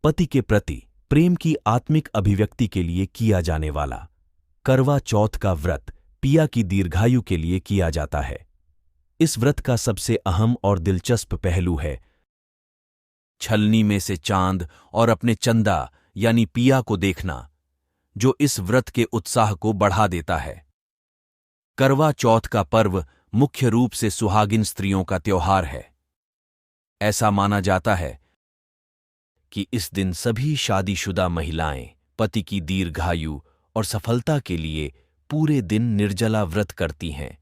पति के प्रति प्रेम की आत्मिक अभिव्यक्ति के लिए किया जाने वाला करवा चौथ का व्रत पिया की दीर्घायु के लिए किया जाता है। इस व्रत का सबसे अहम और दिलचस्प पहलू है छलनी में से चांद और अपने चंदा यानी पिया को देखना, जो इस व्रत के उत्साह को बढ़ा देता है। करवा चौथ का पर्व मुख्य रूप से सुहागिन स्त्रियों का त्योहार है। ऐसा माना जाता है कि इस दिन सभी शादीशुदा महिलाएं पति की दीर्घायु और सफलता के लिए पूरे दिन निर्जला व्रत करती हैं।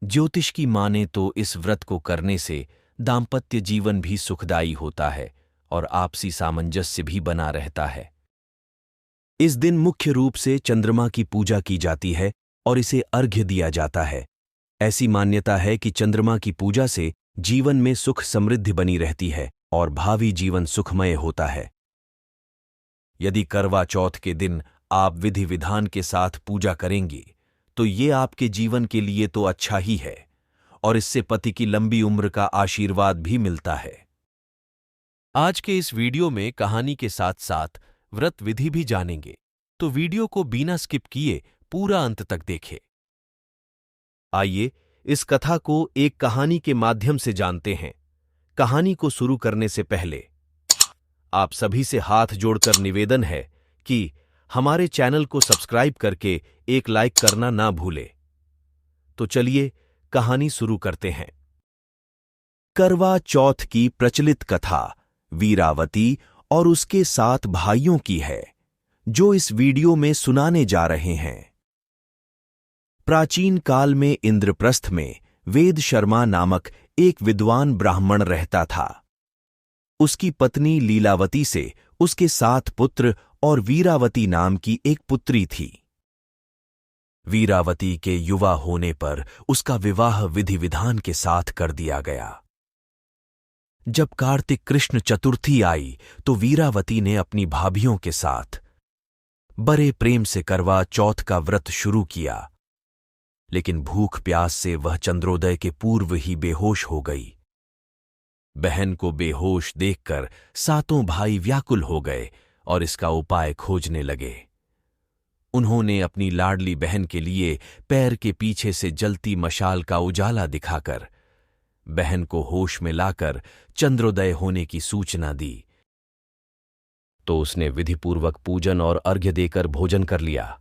ज्योतिष की माने तो इस व्रत को करने से दाम्पत्य जीवन भी सुखदायी होता है और आपसी सामंजस्य भी बना रहता है। इस दिन मुख्य रूप से चंद्रमा की पूजा की जाती है और इसे अर्घ्य दिया जाता है। ऐसी मान्यता है कि चंद्रमा की पूजा से जीवन में सुख समृद्धि बनी रहती है और भावी जीवन सुखमय होता है। यदि करवा चौथ के दिन आप विधि विधान के साथ पूजा करेंगी तो ये आपके जीवन के लिए तो अच्छा ही है और इससे पति की लंबी उम्र का आशीर्वाद भी मिलता है। आज के इस वीडियो में कहानी के साथ साथ व्रत विधि भी जानेंगे, तो वीडियो को बिना स्किप किए पूरा अंत तक देखें। आइए इस कथा को एक कहानी के माध्यम से जानते हैं। कहानी को शुरू करने से पहले आप सभी से हाथ जोड़कर निवेदन है कि हमारे चैनल को सब्सक्राइब करके एक लाइक करना ना भूलें। तो चलिए कहानी शुरू करते हैं। करवा चौथ की प्रचलित कथा वीरावती और उसके 7 भाइयों की है, जो इस वीडियो में सुनाने जा रहे हैं। प्राचीन काल में इंद्रप्रस्थ में वेद शर्मा नामक एक विद्वान ब्राह्मण रहता था। उसकी पत्नी लीलावती से उसके 7 पुत्र और वीरावती नाम की एक पुत्री थी। वीरावती के युवा होने पर उसका विवाह विधि विधान के साथ कर दिया गया। जब कार्तिक कृष्ण चतुर्थी आई तो वीरावती ने अपनी भाभियों के साथ बड़े प्रेम से करवा चौथ का व्रत शुरू किया, लेकिन भूख प्यास से वह चंद्रोदय के पूर्व ही बेहोश हो गई। बहन को बेहोश देखकर 7 भाई व्याकुल हो गए और इसका उपाय खोजने लगे। उन्होंने अपनी लाडली बहन के लिए पैर के पीछे से जलती मशाल का उजाला दिखाकर बहन को होश में लाकर चंद्रोदय होने की सूचना दी। तो उसने विधिपूर्वक पूजन और अर्घ्य देकर भोजन कर लिया।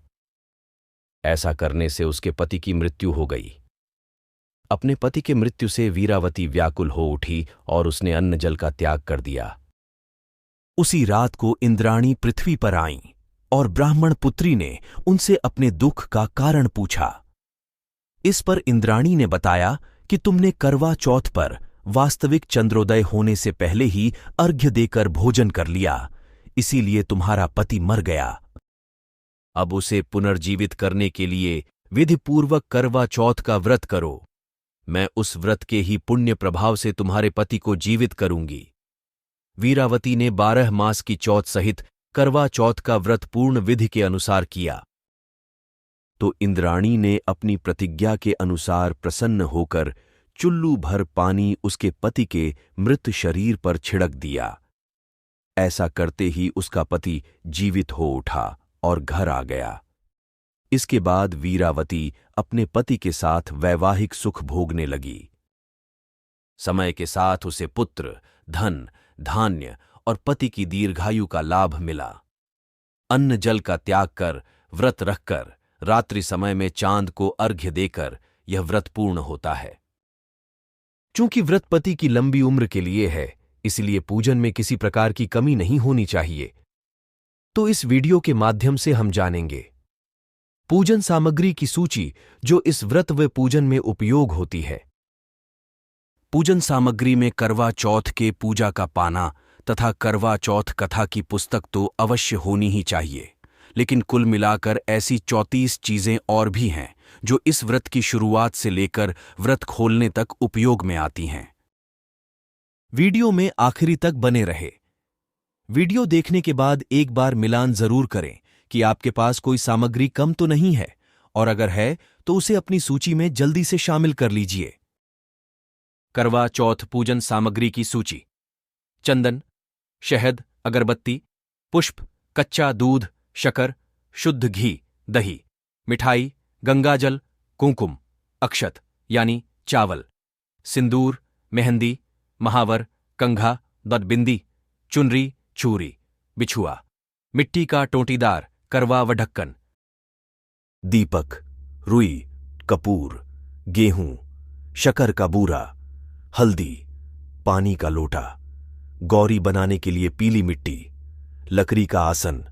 ऐसा करने से उसके पति की मृत्यु हो गई। अपने पति के मृत्यु से वीरावती व्याकुल हो उठी और उसने अन्न जल का त्याग कर दिया। उसी रात को इंद्राणी पृथ्वी पर आईं और ब्राह्मण पुत्री ने उनसे अपने दुख का कारण पूछा। इस पर इंद्राणी ने बताया कि तुमने करवा चौथ पर वास्तविक चंद्रोदय होने से पहले ही अर्घ्य देकर भोजन कर लिया, इसीलिए तुम्हारा पति मर गया। अब उसे पुनर्जीवित करने के लिए विधिपूर्वक करवा चौथ का व्रत करो। मैं उस व्रत के ही पुण्य प्रभाव से तुम्हारे पति को जीवित करूंगी। वीरावती ने 12 मास की चौथ सहित करवा चौथ का व्रत पूर्ण विधि के अनुसार किया। तो इंद्राणी ने अपनी प्रतिज्ञा के अनुसार प्रसन्न होकर चुल्लू भर पानी उसके पति के मृत शरीर पर छिड़क दिया। ऐसा करते ही उसका पति जीवित हो उठा और घर आ गया। इसके बाद वीरावती अपने पति के साथ वैवाहिक सुख भोगने लगी। समय के साथ उसे पुत्र, धन, धान्य और पति की दीर्घायु का लाभ मिला। अन्न जल का त्याग कर, व्रत रखकर, रात्रि समय में चांद को अर्घ्य देकर यह व्रत पूर्ण होता है। चूंकि व्रत पति की लंबी उम्र के लिए है, इसलिए पूजन में किसी प्रकार की कमी नहीं होनी चाहिए। तो इस वीडियो के माध्यम से हम जानेंगे पूजन सामग्री की सूची जो इस व्रत व पूजन में उपयोग होती है। पूजन सामग्री में करवा चौथ के पूजा का पाना तथा करवा चौथ कथा की पुस्तक तो अवश्य होनी ही चाहिए, लेकिन कुल मिलाकर ऐसी 34 चीजें और भी हैं जो इस व्रत की शुरुआत से लेकर व्रत खोलने तक उपयोग में आती हैं। वीडियो में आखिरी तक बने रहे। वीडियो देखने के बाद एक बार मिलान जरूर करें कि आपके पास कोई सामग्री कम तो नहीं है, और अगर है तो उसे अपनी सूची में जल्दी से शामिल कर लीजिए। करवा चौथ पूजन सामग्री की सूची: चंदन, शहद, अगरबत्ती, पुष्प, कच्चा दूध, शक्कर, शुद्ध घी, दही, मिठाई, गंगाजल, कुंकुम, अक्षत यानी चावल, सिंदूर, मेहंदी, महावर, कंघा, दतबिंदी, चुनरी, चूरी, बिछुआ, मिट्टी का टोंटीदार करवा व ढक्कन, दीपक, रुई, कपूर, गेहूं, शक्कर का बूरा, हल्दी, पानी का लोटा, गौरी बनाने के लिए पीली मिट्टी, लकड़ी का आसन,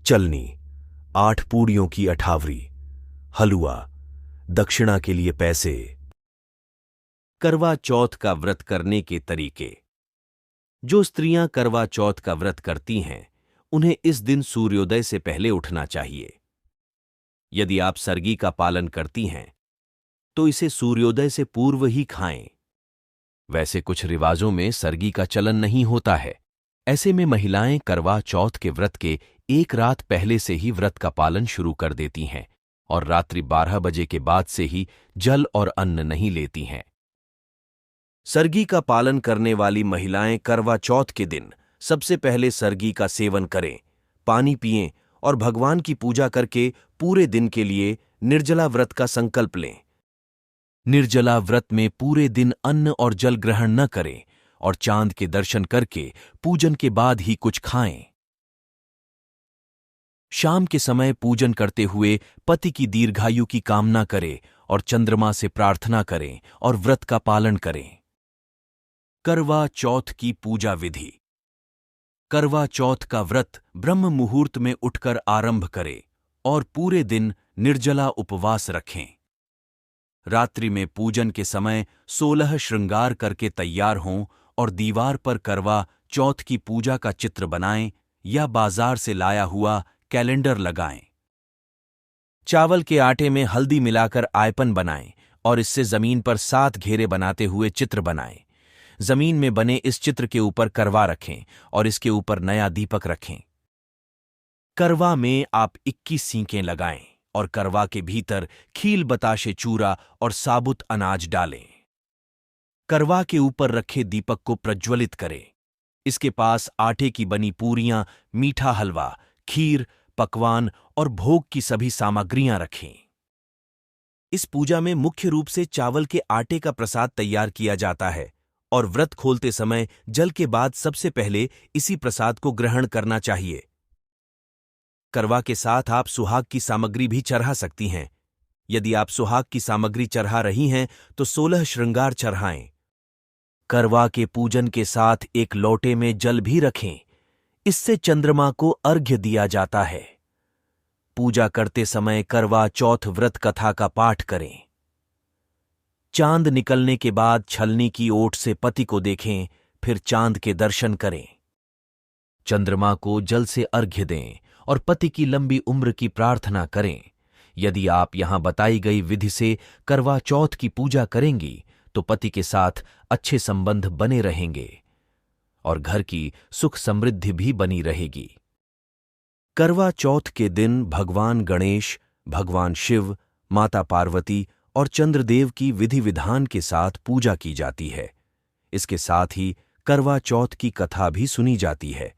चलनी, 8 पूड़ियों की अठावरी, हलवा, दक्षिणा के लिए पैसे। करवा चौथ का व्रत करने के तरीके। जो स्त्रियां करवा चौथ का व्रत करती हैं, उन्हें इस दिन सूर्योदय से पहले उठना चाहिए। यदि आप सरगी का पालन करती हैं, तो इसे सूर्योदय से पूर्व ही खाएं। वैसे कुछ रिवाजों में सरगी का चलन नहीं होता है। ऐसे में महिलाएं करवा चौथ के व्रत के एक रात पहले से ही व्रत का पालन शुरू कर देती हैं और रात्रि 12 बजे के बाद से ही जल और अन्न नहीं लेती हैं। सरगी का पालन करने वाली महिलाएं करवा चौथ के दिन सबसे पहले सरगी का सेवन करें, पानी पिएं और भगवान की पूजा करके पूरे दिन के लिए निर्जला व्रत का संकल्प लें। निर्जला व्रत में पूरे दिन अन्न और जल ग्रहण न करें और चांद के दर्शन करके पूजन के बाद ही कुछ खाएं। शाम के समय पूजन करते हुए पति की दीर्घायु की कामना करें और चंद्रमा से प्रार्थना करें और व्रत का पालन करें। करवा चौथ की पूजा विधि। करवा चौथ का व्रत ब्रह्म मुहूर्त में उठकर आरंभ करें और पूरे दिन निर्जला उपवास रखें। रात्रि में पूजन के समय 16 श्रृंगार करके तैयार हों और दीवार पर करवा चौथ की पूजा का चित्र बनाएं या बाजार से लाया हुआ कैलेंडर लगाएं। चावल के आटे में हल्दी मिलाकर आयपन बनाएं और इससे जमीन पर 7 घेरे बनाते हुए चित्र बनाएं। जमीन में बने इस चित्र के ऊपर करवा रखें और इसके ऊपर नया दीपक रखें। करवा में आप 21 सींकें लगाएं और करवा के भीतर खील बताशे चूरा और साबुत अनाज डालें। करवा के ऊपर रखे दीपक को प्रज्वलित करें। इसके पास आटे की बनी पूरियां, मीठा हलवा, खीर, पकवान और भोग की सभी सामग्रियां रखें। इस पूजा में मुख्य रूप से चावल के आटे का प्रसाद तैयार किया जाता है और व्रत खोलते समय जल के बाद सबसे पहले इसी प्रसाद को ग्रहण करना चाहिए। करवा के साथ आप सुहाग की सामग्री भी चढ़ा सकती हैं। यदि आप सुहाग की सामग्री चढ़ा रही हैं तो 16 श्रृंगार चढ़ाएं। करवा के पूजन के साथ एक लोटे में जल भी रखें। इससे चंद्रमा को अर्घ्य दिया जाता है। पूजा करते समय करवा चौथ व्रत कथा का पाठ करें। चांद निकलने के बाद छलनी की ओट से पति को देखें, फिर चांद के दर्शन करें। चंद्रमा को जल से अर्घ्य दें और पति की लंबी उम्र की प्रार्थना करें। यदि आप यहां बताई गई विधि से करवा चौथ की पूजा करेंगी तो पति के साथ अच्छे संबंध बने रहेंगे और घर की सुख समृद्धि भी बनी रहेगी। करवा चौथ के दिन भगवान गणेश, भगवान शिव, माता पार्वती और चंद्रदेव की विधि विधान के साथ पूजा की जाती है। इसके साथ ही करवा चौथ की कथा भी सुनी जाती है।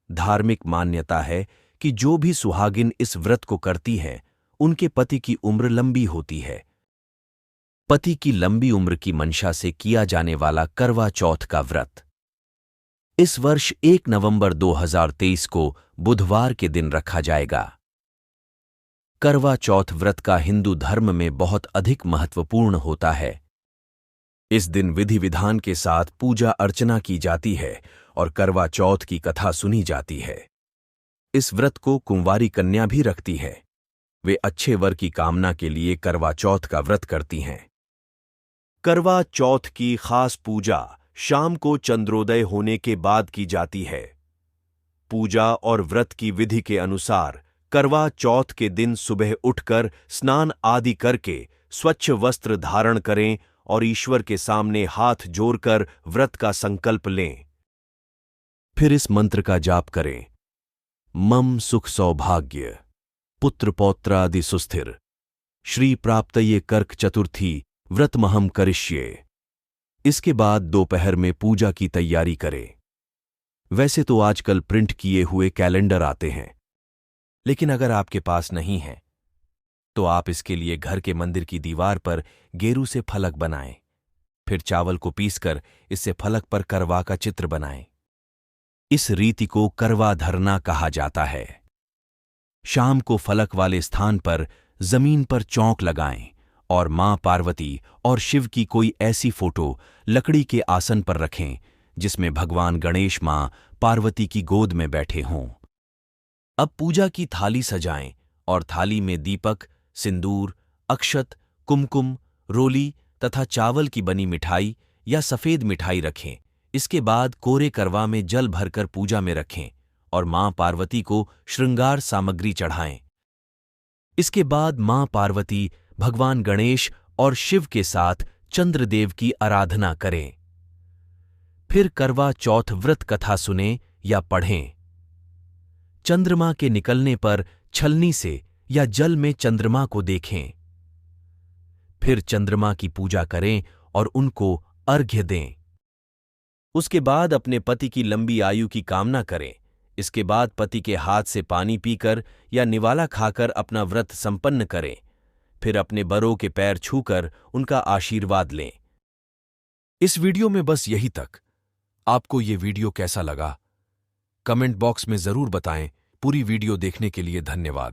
धार्मिक मान्यता है कि जो भी सुहागिन इस व्रत को करती हैं, उनके पति की उम्र लंबी होती है। पति की लंबी उम्र की मंशा से किया जाने वाला करवा चौथ का व्रत इस वर्ष 1 नवंबर 2023 को बुधवार के दिन रखा जाएगा। करवा चौथ व्रत का हिंदू धर्म में बहुत अधिक महत्वपूर्ण होता है। इस दिन विधि विधान के साथ पूजा अर्चना की जाती है और करवा चौथ की कथा सुनी जाती है। इस व्रत को कुंवारी कन्या भी रखती है। वे अच्छे वर की कामना के लिए करवा चौथ का व्रत करती हैं। करवा चौथ की खास पूजा शाम को चंद्रोदय होने के बाद की जाती है। पूजा और व्रत की विधि के अनुसार करवा चौथ के दिन सुबह उठकर स्नान आदि करके स्वच्छ वस्त्र धारण करें और ईश्वर के सामने हाथ जोड़कर व्रत का संकल्प लें। फिर इस मंत्र का जाप करें। मम सुख सौभाग्य पुत्र पौत्रादि सुस्थिर श्री प्राप्तये कर्क चतुर्थी व्रतमहम करिष्ये। इसके बाद दोपहर में पूजा की तैयारी करें। वैसे तो आजकल प्रिंट किए हुए कैलेंडर आते हैं, लेकिन अगर आपके पास नहीं है तो आप इसके लिए घर के मंदिर की दीवार पर गेरू से फलक बनाएं। फिर चावल को पीसकर इससे फलक पर करवा का चित्र बनाएं। इस रीति को करवा धरना कहा जाता है। शाम को फलक वाले स्थान पर जमीन पर चौक लगाएं और मां पार्वती और शिव की कोई ऐसी फोटो लकड़ी के आसन पर रखें जिसमें भगवान गणेश मां पार्वती की गोद में बैठे हों। अब पूजा की थाली सजाएं और थाली में दीपक, सिंदूर, अक्षत, कुमकुम, रोली तथा चावल की बनी मिठाई या सफेद मिठाई रखें। इसके बाद कोरे करवा में जल भरकर पूजा में रखें और मां पार्वती को श्रृंगार सामग्री चढ़ाएं। इसके बाद मां पार्वती, भगवान गणेश और शिव के साथ चंद्रदेव की आराधना करें। फिर करवा चौथ व्रत कथा सुनें या पढ़ें। चंद्रमा के निकलने पर छलनी से या जल में चंद्रमा को देखें। फिर चंद्रमा की पूजा करें और उनको अर्घ्य दें। उसके बाद अपने पति की लंबी आयु की कामना करें। इसके बाद पति के हाथ से पानी पीकर या निवाला खाकर अपना व्रत संपन्न करें। फिर अपने बड़ों के पैर छूकर उनका आशीर्वाद लें। इस वीडियो में बस यही तक। आपको ये वीडियो कैसा लगा? कमेंट बॉक्स में जरूर बताएं। पूरी वीडियो देखने के लिए धन्यवाद।